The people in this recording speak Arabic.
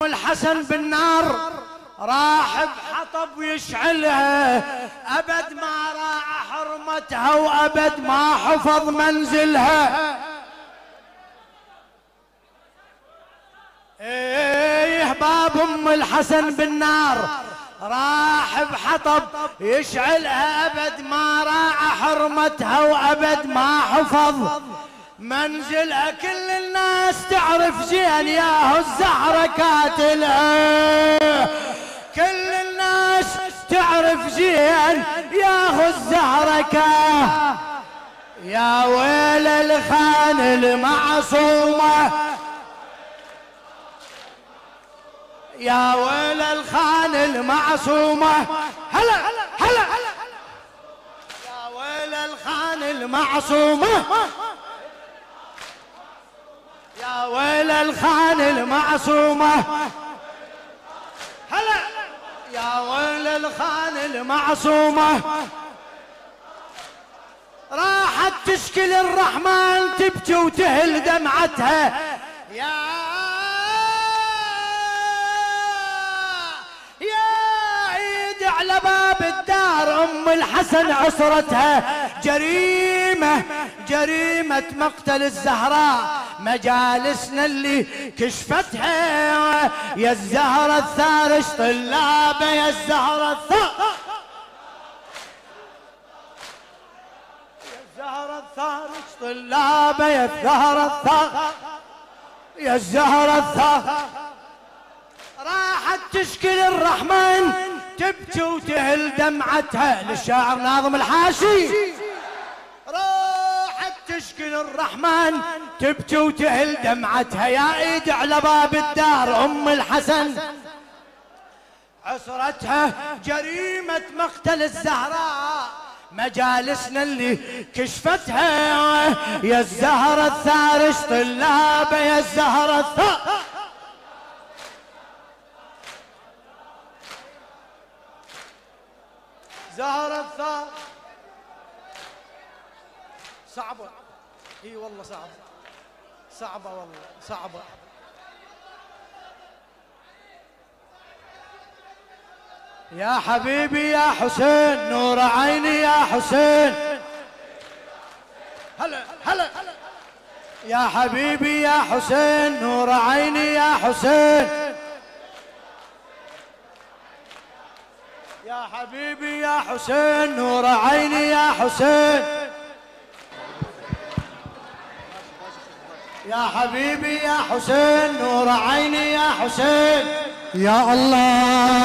الحسن بالنار راح بحطب ويشعلها، أبد ما راعى حرمتها وأبد ما حفظ منزلها. ايه باب ام الحسن بالنار راح بحطب يشعلها، أبد ما راعى حرمتها وأبد ما حفظ منزلها. كل الناس تعرف زين ياهو الزهرة كاتلها، كل الناس تعرف زين ياهو الزهرة يا ويل الخان المعصومة، يا ويل الخان المعصومة. هلا هلا يا ويل الخان المعصومة، يا ويل الخان المعصومة. هلا يا ويل الخان المعصومة. راحت تشكي الرحمن تبكي وتهل دمعتها، يا عيد على باب الدار ام الحسن عصرتها. جريمة جريمة مقتل الزهراء مجالسنا اللي كشفتها، يا الزهرة الثارش طلابة، يا الزهرة الثارش، يا الزهرة الثارش طلابة، يا الزهرة الثارش، يا الزهرة الثارش. راحت تشكي الرحمن تبكي وتهل دمعتها. للشاعر ناظم الحاشي راحت تشكي الرحمن تبكي وتهل دمعتها، يا عيد على باب الدار ام الحسن عصرتها. جريمة مقتل الزهراء مجالسنا اللي كشفتها، يا الزهرة الثارش طلابة، يا الزهرة الثارش، زهرة الثار. صعبة اي والله، صعبة صعبة والله صعبة. يا حبيبي يا حسين نور عيني يا حسين. هلا هلا يا حبيبي يا حسين نور عيني يا حسين. يا حبيبي يا حسين نور عيني يا حسين. يا حبيبي يا حسين نور عيني يا حسين. يا الله